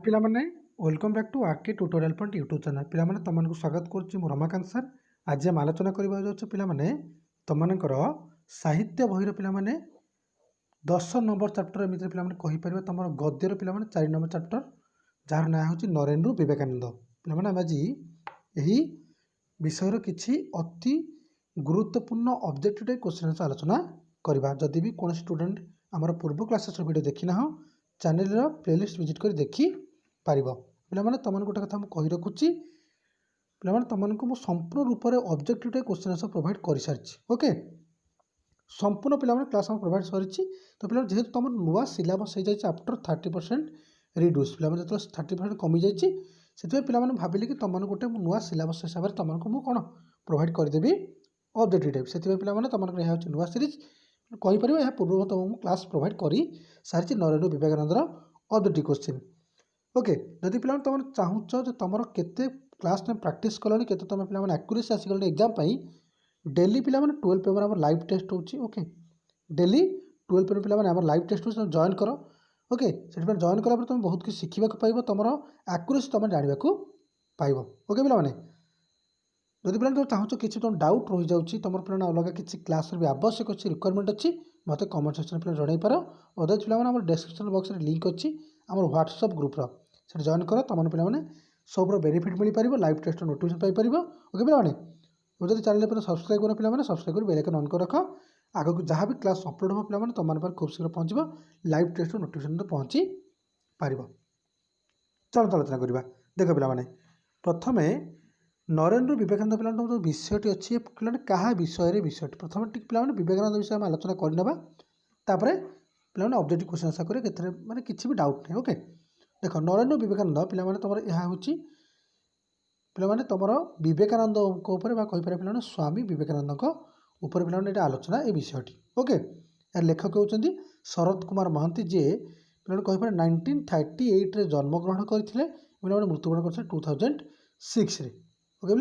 ପିଲାମାନେ welcome back to R K tutorial point YouTube channel. ପିଲାମାନେ ତୁମମାନଙ୍କୁ ସ୍ୱାଗତ କରୁଛି ମୁଁ ରମାକାନ୍ତ ସାର୍। ଆଜି ଆମେ ଆଲୋଚନା କରିବାକୁ ଯାଉଛୁ ପିଲାମାନେ ତୁମମାନଙ୍କର ସାହିତ୍ୟ ବହିର ପିଲାମାନେ 10 ନମ୍ବର ଚାପ୍ଟର ଏମିତିରେ ପିଲାମାନେ କହିପାରିବା ତୁମର ଗଦ୍ୟର ପିଲାମାନେ 4 ନମ୍ବର ଚାପ୍ଟର ଯାହାର ନାଁ ହେଉଛି ନରେନ ରୁ ବିବେକାନନ୍ଦ। ପିଲାମାନେ ଆମେ ଆଜି ଏହି ବିଷୟର କିଛି ଅତି ଗୁରୁତ୍ୱପୂର୍ଣ୍ଣ ଅବଜେକ୍ଟିଭ ଟାଇପ୍ କ୍ୱେଶ୍ଚିନ୍ ଆନ୍ସର ଆଲୋଚନା କରିବା। ଯଦି ବି କୌଣସି ଷ୍ଟୁଡେଣ୍ଟ ଆମର ପୂର୍ବ କ୍ଲାସେସର ଭିଡ଼ିଓ ଦେଖିନାହ ଚ୍ୟାନେଲର ପ୍ଲେଲିଷ୍ଟ ଭିଜିଟ୍ କରି ଦେଖି पारिब। पिलामाने तमन गोटे कथा कही रखुची पिलामाने तमनको मु संपूर्ण रूप से objective type question answer provide कर सारी। ओके संपूर्ण पिलामाने क्लास हम प्रोवाइड सरी। तो पिला जेहेतु तुम नुआ सिलेबस हो जाए आफ्टर 30% रिड्यूस पिलामाने जो 30% कमी जाइए से पिलामाने भाविले कि तुम गोटे नुआ सिलेबस हिसाब से तुमको मु कौन प्रोवाइड करदेवी ऑब्जेक्टिव टाइप से पिलामाने तुमको यह नुआ सीरीज कहीपर यह पूर्व तुमको क्लास प्रोवाइड कर सारी नरेन रू विवेकानंदर ऑब्जेक्टिव क्वेश्चन। ओके जदि पिला तुम चाहूच तुम केते क्लास में प्रैक्टिस कलनी के तुम पे आक्यूरेसी आसीगल एग्जाम डेली पिला 12 पेपर आम लाइव टेस्ट होची। ओके डेली 12 पेपर पिला लाइव टेस्ट हो जॉइन कर। ओके से जॉइन कला तुम बहुत किसी शिखा पाइब तुम आक्यूरेसी तुम जानवा पाइब। ओके पिला जदि पिला तुम चाहूच किसी तुम डाउट रही जाऊँगी तुम पे अलग किसी क्लास भी आवश्यक अच्छी रिक्वायरमेंट अच्छी मत कमेंट सेक्शन पे जन पार। अदरवाइज पिला डिस्क्रिप्शन बॉक्स में लिंक अच्छी आम व्हाट्सएप ग्रुप्र से जॉइन कर तुम पे सब बेनिफिट मिल पार लाइव टेस्ट नोटिफिकेशन पाइपर। ओके पे जब चैनल पर सब्सक्राइब कर पे सब्सक्राइब कर बेल आइकन ऑन कर रख आगे को जहाँ भी क्लास अपलोड हो पे तुम पर खूब शीघ्र पहुँचो लाइव टेस्ट नोटिफिकेशन तो पहुँची पार। चलो आलोचना करवा। देख पे प्रथम नरेन रू विवेकानंद पे जो विषयटी अच्छी पे क्या विषय विषयटी प्रथम पे विवेकानंद विषय आम आलोचना करना पे ऑब्जेक्टिव क्वेश्चन आंसर करें माने किसी भी डाउट नहीं। ओके देख नरेन रू विवेकानंद पे तुम यह हूँ पे तुम विवेकानंद कहीपर पे स्वामी विवेकानंद पे पे आलोचना ये विषयटी। ओके यार लेखक होती शरद कुमार महांती जी पे कहीपर 1938 जन्मग्रहण करते मृत्युवरण कर 2006। ओके पे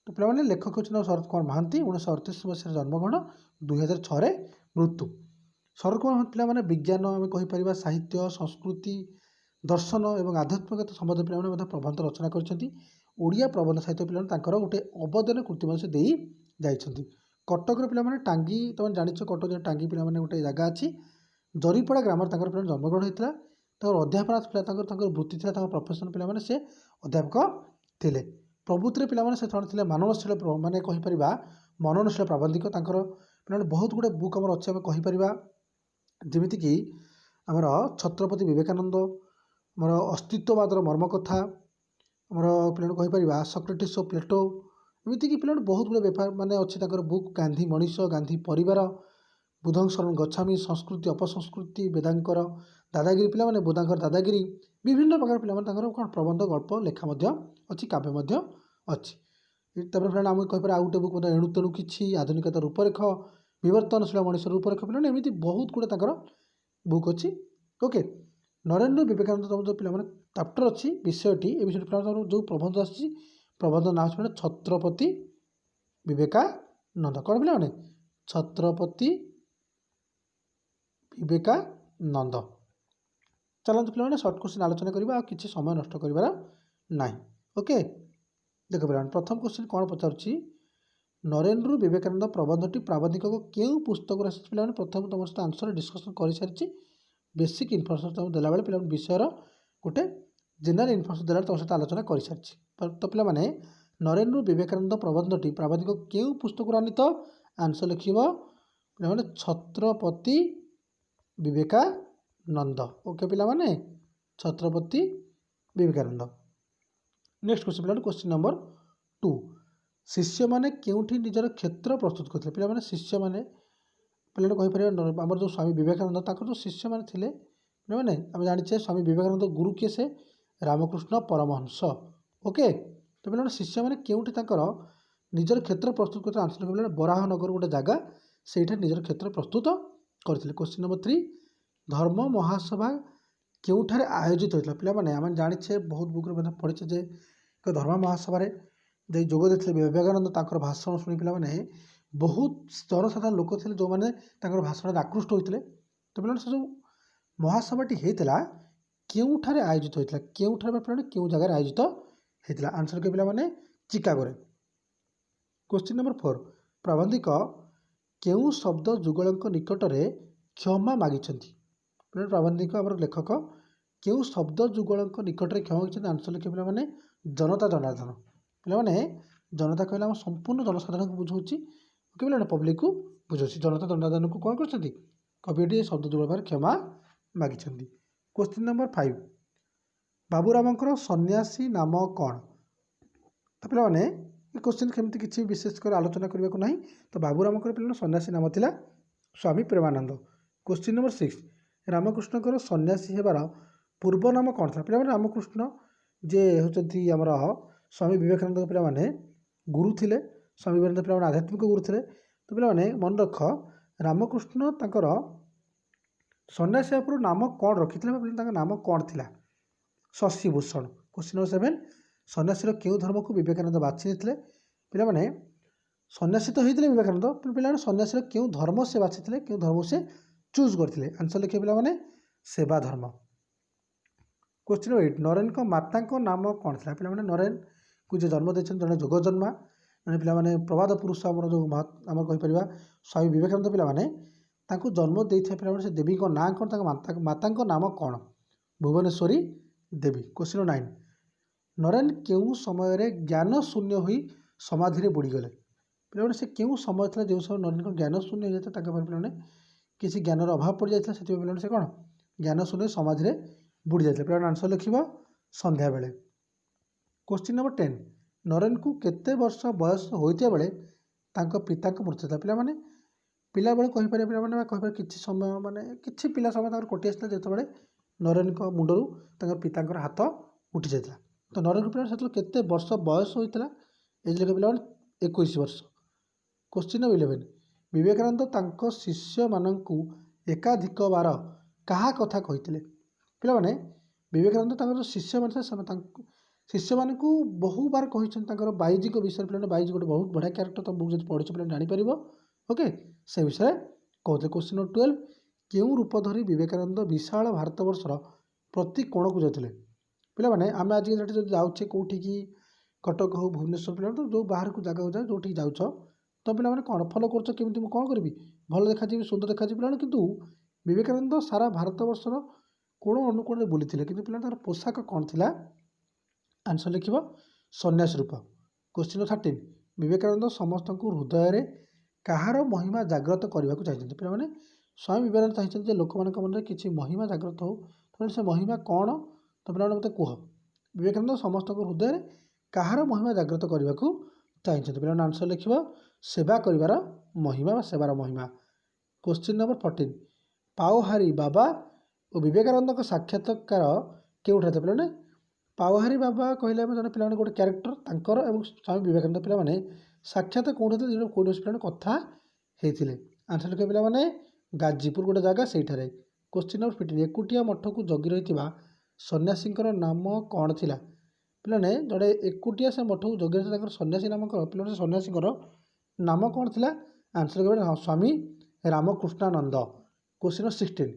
तो पे लेखक होती शरद कुमार महांती 1938 मसीह जन्मग्रहण 2006 मृत्यु। शरद कुमार पे विज्ञान आम कहीपर साहित्य संस्कृति दर्शन और आध्यात्मिकता संबंध पे प्रबंध रचना करिया प्रबंध साहित्य पे गोटे अवदान कृति से दे जाइछन्ति। कटक पे टांगी तुम जान कटक टांगी पे गोटे जगह अच्छी जरीपड़ा ग्राम पे जन्मग्रहण होता अध्यापना वृत्ति था प्रोफेशन पे से अध्यापक थे। प्रभुति पे से माननशील माने कहीपर मननशील प्राबंधिक पे बहुत गुड़े बुक आम अच्छे कहीपर जमीक आमर छत्रपति विवेकानंद आमर अस्तित्ववादर मर्म कथा आमर पे कहीपर सक्रेटिस ऑफ प्लेटो एमतीक पे बहुत गुड़े बेपार माने अच्छी बुक गांधी मनीष गांधी परिवार बुधं शरण गच्छामी संस्कृति अपसंस्कृति वेदांकर दादागिरी पे बुधांकर दादागिरी विभिन्न प्रकार पे कौन प्रबंध गल्प लेखा अच्छी काव्य अच्छी। पे आम कहीपर आउ गोटे बुक एणु तेणु कि आधुनिकता रूपरेख विवर्तनशील मनीष रूपरेख पे एमती बहुत गुड़े बुक अच्छी। ओके नरेन रू विवेकानंद तुम जो पे चैप्टर अच्छी विषयटी ये विषय पे जो प्रबंध आसी प्रबंध ना पे छत्रपति विवेकानंद कौन पे छत्रपति विवेकानंद। चलते पे सर्ट क्वेश्चन आलोचना करवा किसी समय नष्ट करार ना। ओके देख पे प्रथम क्वेश्चन कौन पचार नरेन रू विवेकानंद प्रबंधटी प्राबंधिक क्यों पुस्तक पे प्रथम तुम सहित आंसर डिस्कसन कर सारी बेसिक इनफर्मेशन तुम देला पे विषय गोटे जेनराल इनफर्मेशन देला तुम सहित आलोचना कर सारी। तो पे नरेन रू विवेकानंद प्रबंधटी प्राबंधिक क्यों पुस्तक आनीत आंसर लिख पे छत्रपति विवेकानंद। ओके पे छत्रपति विवेकानंद। नेक्स्ट क्वेश्चन पे क्वेश्चन नंबर 2 शिष्य माने केउठी निजर क्षेत्र प्रस्तुत करते पे शिष्य माने पे कहीपर आम जो स्वामी विवेकानंद जो शिष्य मैंने थे पे आम जाने स्वामी विवेकानंद गुरु किए से रामकृष्ण परमहंस। ओके तो पे शिष्य मैंने केउठी निजर क्षेत्र प्रस्तुत करते आंसर पे बराहनगर गोटे जगह से निजर क्षेत्र प्रस्तुत करते। क्वेश्चन नंबर 3 धर्म महासभा केउठारे आयोजित होता पे आम जाने बहुत बुक पढ़े जे धर्म महासभा जोग देते विवेकानंद भाषण शुणी पे बहुत जनसाधारण लोक थे जो मैंने भाषण आकृष्ट होते। तो पे से जो महासभाटी होता କେଉଁଠାରେ ଆୟୋଜିତ ହୋଇଥିଲା କେଉଁଠାରେ ପିଲାମାନେ କେଉଁ ଜାଗାରେ ଆୟୋଜିତ ହୋଇଥିଲା ଆନ୍ସର ଲେଖିବେ ପିଲାମାନେ ଚିକାଗୋରେ। क्वेश्चन नंबर 4 प्रबंधिक केउं शब्द जुगलଙ୍କ निकटରେ क्षमा मागिଛନ୍ତି प्रबंधिक आमर लेखक केउं शब्द जुगलଙ୍କ निकटରେ क्षमा मागिଛନ୍ତି आंसर लिखे पिलाମାନେ जनता जनार्दन पिलाମାନେ जनता कहला हम संपूर्ण जनसाधारण को बुझाउछि ओके पिलाମାନେ पब्लिक को बुझाउछि जनता जनार्दन को कोन करछथि कविटी शब्द जुगल पर क्षमा मागिଛନ୍ତି। क्वेश्चन नंबर 5 बाबूरामଙ୍କର सन्यासी नाम कोन तो पिलाମାନେ ये क्वेश्चन केमती किसी विशेषकर आलोचना करने को नहीं तो बाबूरामकर पिला सन्यासी नाम थिला स्वामी प्रेमानंद। क्वेश्चन नंबर 6 रामकृष्णकर सन्यासी हेबार पूर्व नाम कौन था पिला रामकृष्ण जे होचंती हमर स्वामी विवेकानंद पिला माने गुरु थिले स्वामी विवेकानंद पिला आध्यात्मिक गुरु थिले तो पिला माने मन रख रामकृष्ण तांकर सन्यासी पर नाम कौन रखिथिले पिला नाम कौन थिला शशिभूषण। क्वेश्चन नंबर 7 सन्यासीर केउं धर्म को विवेकानंद बाछि नेथिले पिला माने सन्यासी तो होइथिले विवेकानंद पिला सन्यासीर केउं धर्म से बाछिथिले केउं धर्म से चूज करथिले आंसर लिखे पिला माने सेवा धर्म। क्वेश्चन 8 नरेन को माता को नाम कोन थिला पिला माने नरेन को जे जन्म देछन जने जोग जन्मा माने पिला माने प्रवाद पुरुष हमर जो हमर कहि परिबा स्वामी विवेकानंद पिला माने तांको जन्म देइथे पिला माने से देवी को नाम कोन तांको माता को नाम कोन भुवनेश्वरी देवी। क्वेश्चन 9 नरेन केउं समय रे ज्ञान शून्य हुई समाधि रे बुड़ी गले पिला से केउं समय था जो समय नरेन को ज्ञान शून्य हो जाता ताके पिला किसी ज्ञान अभाव पड़ जाता से पिला से कौन ज्ञान शून्य समाधि रे बुड़ी जाता पिला आंसर लिखिबा संध्या बेले। क्वेश्चन नंबर 10 नरेन को केते वर्ष बयस होइतिया बेले तांको पिता को मृत्यु था पिला माने पिला बेले कहि पारे पिला माने कहि पारे किछि समय माने किछि पिला समय तांको कोटि आस्ता जेते बेले नरेन को मुंडरू तांको पितांकर हाथ उठी जाता तो नरेन पिला से केते वर्ष बयस होइतला एज लेके पिला 21 वर्ष। क्वेश्चन 11 विवेकानंद तांको शिष्य माननकु एकाधिक बार कहा कथा कहिथिले पिला माने विवेकानंद तांकर शिष्य माने शिष्य मानकु बहु बार कहिछन तांकर बाईजी को विषय पिला बाईजी गोटे बहुत बढ़िया कैरेक्टर तो बुक जति पढिछ पिला जानि परिबो ओके से विषय कहते। क्वेश्चन 12 केउं रूप धरी विवेकानंद विशाल भारतवर्षर प्रति कोण को जाथिले पिला माने आमे आज जति जाउछे कोठी की कटक हो भुवनेश्वर पिला तो जो बाहर को जगह हो जाए जो जाउछ तो पिला माने कोन फॉलो करछ केमिति मु कोन करबी भल देखा जीवी सुंदर देखा जी पिला किंतु विवेकानंद सारा भारतवर्षर कोण अनुकोण बुलीथिले किंतु पिला तार पोशाक कोन थिला आंसर लिखिबो सन्यासी रूप। क्वेश्चन 13 विवेकानंद समस्त हृदय रे कहार महिमा जागृत करने को चाहिए पिला माने स्वामी विवेकानंद चाहिए जे लोक मान मन किसी महिमा जागृत हो तो से महिमा कौन तो पिला मत कह विवेकानंद समस्त हृदय रे कहार महिमा जागृत करने को चाहिए पिला आंसर लिखिबो सेवा करिवार महिमा व सेवार महिमा। क्वेश्चन नंबर 14 पाओहारी बाबा और विवेकानंद का साक्षात्कार केउठा पिला ने पाओहारी बाबा कहले जन पिला गोटे क्यारेक्टर तांकर एवं स्वामी विवेकानंद पिला माने साक्षात कौन जो कौन पिला कथा होते आंसर लिखे पिला माने गाजीपुर गोटे जगह से। क्वेश्चन नंबर 15 एकुटिया मठ को जगी रही सन्यासी नाम कौन थिला पिला ने जड़े एकुटिया से मठ को जगी रही सन्यासी नाम पिला सन्यासी नाम कौन थिला आंसर लिखे हाँ स्वामी रामकृष्णानंद। क्वेश्चन 16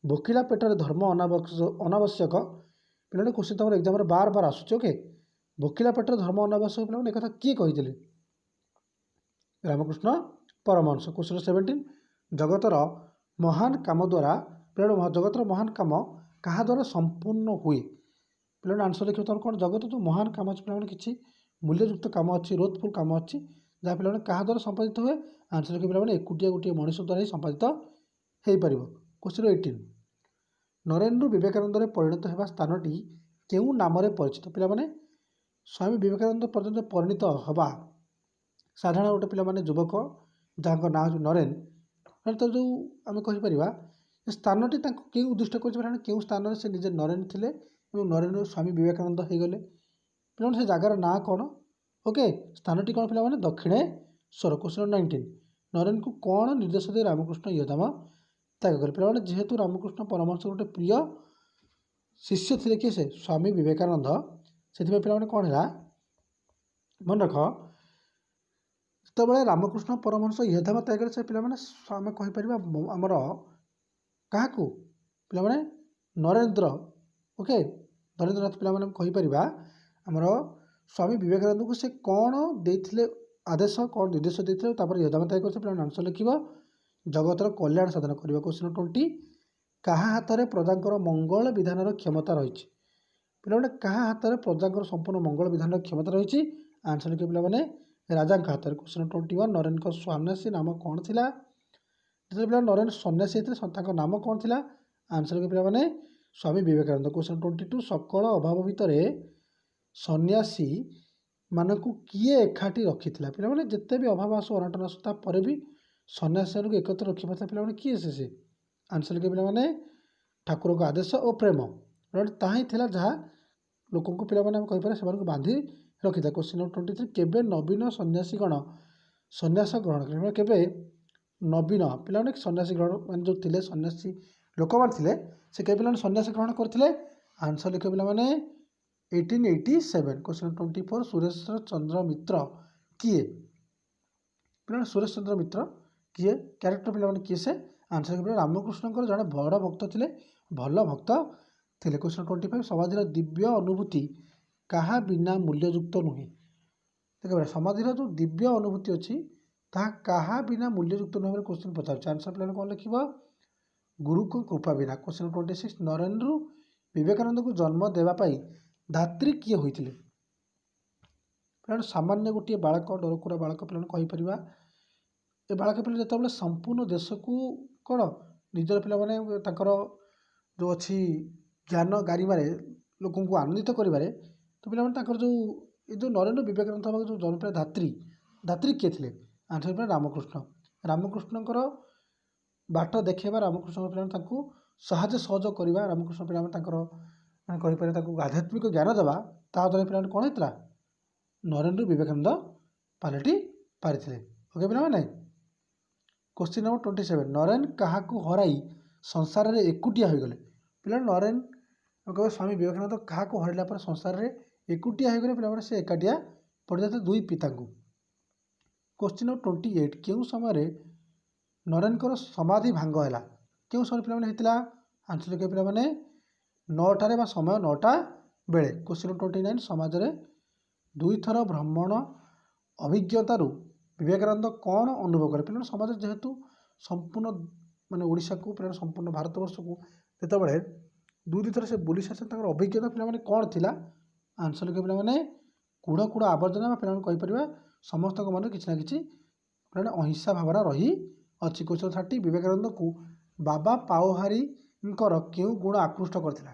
भोकिला पेटर धर्म अनावश्यक पिला क्वेश्चन तुम एग्जाम बार बार आसूचे ओके भोकिला पेटर धर्म अनावश्यक पिला एक किए कही रामकृष्ण परमहंस। क्वेश्चन 17 जगतर महान काम द्वारा पिला जगतर महान काम क्या द्वारा संपूर्ण हुए पिला आंसर लिखे तुम कौन जगत जो महान काम अच्छे पिला किसी मूल्ययुक्त काम अच्छी रोधफुल काम अच्छी जहाँ पिला क्या द्वारा संपादित हुए आंसर लिखे पिला एकुटिया गोटे मनीष द्वारा ही संपादित हो पार। क्वेश्चन 18 नरेन रु विवेकानंद परिणत होगा स्थानटी केउं नाम परिचित पिला माने स्वामी विवेकानंद पर्यंत परिणत हवा साधारण गोटे पिला माने युवक जहाँ ना हो नरेन तो जो आम कहीपर स्थानटी क्यों उद्दिष्ट कर क्यों स्थान से निजे नरेन थे नरेन स्वामी विवेकानंद हो गले पिला से जगार ना कौन ओके स्थानटी कौन पिला माने दक्षिणेश्वर। क्वेश्चन 19 नरेन को कौन निर्देश दे रामकृष्ण योधाम त्याग कले पिला जेहेतु रामकृष्ण परमहंस गोटे प्रिय शिष्य थे किए से स्वामी विवेकानंद से पिला कौन है मन रख जो रामकृष्ण परमहंस योधाम त्याग से पिला आम कहीपर आमर क्या पिला नरेंद्र ओके धरेन्द्रनाथ पे कहीपर आमर स्वामी विवेकानंद को से कौन देते आदेश कौन निर्देश देते यदामता कर आंसर लिख जगतर कल्याण साधन करने क्वेश्चन 20 क्या हाथ में प्रजा मंगल विधान क्षमता रही पे क्या हाथ में प्रजा संपूर्ण मंगल विधान क्षमता रही आंसर लिखे पे राजा हाथ में क्वेश्चन 21 नरेन सन्यासी नाम कौन थी जो पे नरेन सन्यासी होते नाम कौन थी आंसर लिखे पे स्वामी विवेकानंद क्वेश्चन 22 सकल अभाव भितर सन्यासी मानक किए एकाठी रखी पे जिते भी अभाव आसु अनाटन आसू भी सन्यासी को एकत्र रखी पाता पे किए से आंसर लिखे पे ठाकुर का आदेश और प्रेम ताही थिला जहाँ लोक पे से बांधी रखी था क्वेश्चन 23 केबे नवीन सन्यासीगण सन्यास ग्रहण करें केबे नवीन पे सन्यासी ग्रहण मान जो थे सन्यासी लोक मैंने से कई पे सन्यास ग्रहण करते आंसर लिखे पे 1887 क्वेश्चन 24 सुरेश चंद्र मित्र किए पे सुरेश चंद्र मित्र किए क्यारेक्टर पे किए से आंसर लिखे रामकृष्ण जड़े बड़ भक्त थे भल भक्त थे क्वेश्चन 25 समाधि दिव्य अनुभूति क्या बिना मूल्ययुक्त नुहे देखिए समाधि जो दिव्य अनुभूति अच्छी क्या बिना मूल्ययुक्त नुहे क्वेश्चन पचार आंसर पे कौन लिख गुरु को कृपा बिना क्वेश्चन 26 नरेन रु विवेकानंद को जन्म देवाई धात्री किए होते पे सामान्य गोटे बालक डरकुरा बालक पे कहीपर ए बालक पे जो संपूर्ण देश को कौन निजर पे जो अच्छी ज्ञान गारिबारे लोक आनंदित करें तो पे जो नरेन विवेकानंद जो जन्म पे धात्री किए थे आंसर पे रामकृष्णकर बाट देखा रामकृष्ण पे साहाଯ୍य सहयोग करवा रामकृष्ण पे कहीपर आध्यात्मिक ज्ञान देवा ताद्वारा पे कौन होता नरेन रु विवेकानंद पलटि पारी ओके पे क्वेश्चन नंबर 27 नरेन क्या हराई संसार में एकुटिया हो गले पे नरेन कह स्वामी विवेकानंद क्या हरला पर संसार में एकुटिया हो गले पे से एकाटिया पड़ जाते दुई पिता क्वेश्चन नंबर 28 क्यों समय नरेन समाधि भांग है क्यों समय पे होता आंसर लिखे पे 9टार समय 9टा बेले क्वेश्चन 29 समाज में दुई थर भ्रमण अभिज्ञतारू विवेकानंद कौन अनुभव करे पे समाज जेहेतु संपूर्ण माने ओडिशा को पे संपूर्ण भारतवर्ष को जिते दुई थर से बुली सारी अभिज्ञता पे कौन थी आंसर लिखे पे कूड़ कूड़ आवर्जना पे कहीपर समस्त मन कि पे अहिंसा भावना रही अच्छी क्वेश्चन 30 विवेकानंद को बाबा पाओहारी क्यों गुण आकृष्ट करता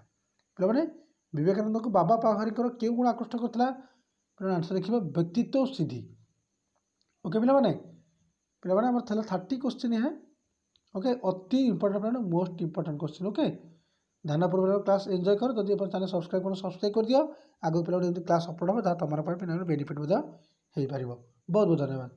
पे विवेकानंद को बाबा पाओहारी क्यों गुण आकृष्ट करता आंसर देखिए व्यक्तित्व सिद्धि ओके पे आम 30 क्वेश्चन है ओके अति इंपोर्टेंट पे मोस्ट इंपोर्टेंट क्वेश्चन ओके ध्यानपूर्वक क्लास एंजॉय कर जब चैनल सब्सक्राइब कर दियो आगे पे क्लास अपलोड हो तुम बेनिफिट हो पार बहुत बहुत धन्यवाद।